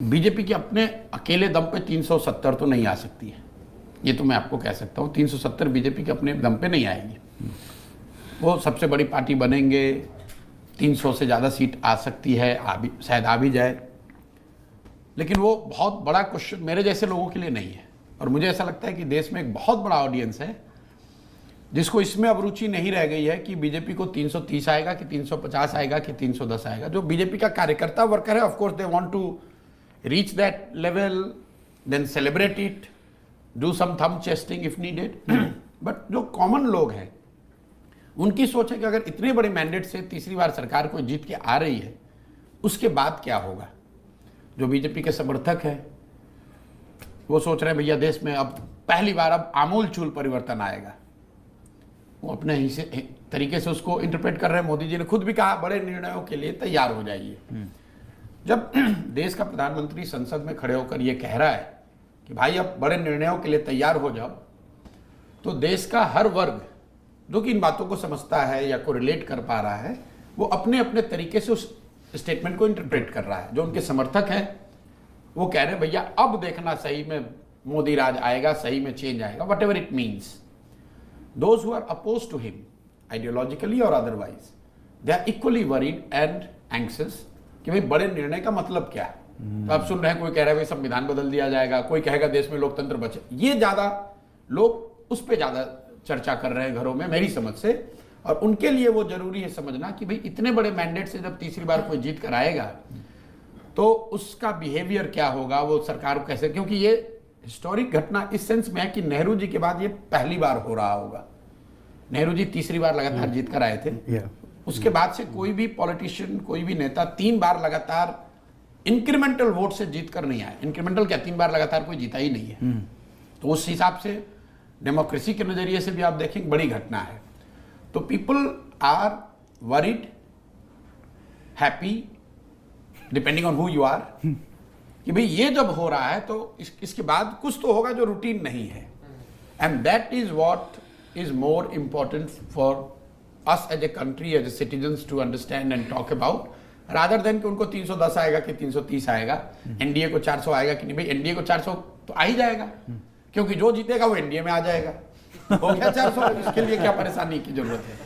BJP के अपने अकेले दम पे 370 तो नहीं आ सकती है, ये तो मैं आपको कह सकता हूँ। 370 बीजेपी के अपने दम पे नहीं आएगी। वो सबसे बड़ी पार्टी बनेंगे, 300 से ज़्यादा सीट आ सकती है, शायद आ भी जाए, लेकिन वो बहुत बड़ा क्वेश्चन मेरे जैसे लोगों के लिए नहीं है। और मुझे ऐसा लगता है कि देश में एक बहुत बड़ा ऑडियंस है जिसको इसमें अब रुचि नहीं रह गई है कि बीजेपी को 330 आएगा कि 350 आएगा कि 310 आएगा। जो बीजेपी का कार्यकर्ता वर्कर है, of course they want to reach that level, then celebrate it, do some thumb chesting if needed. But जो कॉमन लोग हैं उनकी सोच है कि अगर इतने बड़े मैंडेट से तीसरी बार सरकार को जीत के आ रही है, उसके बाद क्या होगा। जो बीजेपी के समर्थक हैं वो सोच रहे हैं भैया देश में अब पहली बार अब आमूल चूल परिवर्तन आएगा। वो अपने ही से तरीके से उसको इंटरप्रेट कर रहे हैं। मोदी जी ने खुद भी कहा बड़े निर्णयों के लिए तैयार हो जाइए। जब देश का प्रधानमंत्री संसद में खड़े होकर ये कह रहा है कि भाई अब बड़े निर्णयों के लिए तैयार हो जाओ, तो देश का हर वर्ग जो कि इन बातों को समझता है या को रिलेट कर पा रहा है, वो अपने अपने तरीके से उस स्टेटमेंट को इंटरप्रेट कर रहा है। जो उनके समर्थक हैं वो कह रहे हैं भैया अब देखना सही में मोदी राज आएगा, सही में चेंज आएगा, whatever it means. Those who are opposed to him ideologically और otherwise, they are equally worried and anxious कि भाई बड़े निर्णय का मतलब क्या है। तो आप सुन रहे हैं कोई कह रहा है भाई संविधान बदल दिया जाएगा, कोई कहेगा देश में लोकतंत्र बचे। ये ज्यादा लोग उस पर ज्यादा चर्चा कर रहे हैं घरों में मेरी समझ से। और उनके लिए वो जरूरी है समझना कि भाई इतने बड़े मैंडेट से जब तीसरी बार कोई जीत कर आएगा तो उसका बिहेवियर क्या होगा, वो सरकार को कैसे, क्योंकि ये हिस्टोरिक घटना इस सेंस में है कि नेहरू जी के बाद ये पहली बार हो रहा होगा। नेहरू जी तीसरी बार लगातार जीत कर आए थे। उसके बाद से कोई भी पॉलिटिशियन, कोई भी नेता 3 बार लगातार इंक्रीमेंटल वोट से जीत कर नहीं आया। इंक्रीमेंटल क्या, 3 बार लगातार कोई जीता ही नहीं है। तो उस हिसाब से डेमोक्रेसी के नजरिए से भी आप देखें बड़ी घटना है। तो people are worried, happy, depending on who you are, कि भाई ये जब हो रहा है तो इसके बाद कुछ तो होगा जो रूटीन नहीं है। And that is what is more important for us as a country, as a citizens to understand and talk about, rather than कि उनको 310 आएगा कि 330 आएगा, एनडीए को 400 आएगा कि नहीं। भाई एनडीए को 400 तो आ ही जाएगा, क्योंकि जो जीतेगा वो एनडीए में आ जाएगा। हो गया 400, इसके लिए क्या परेशानी की जरूरत है।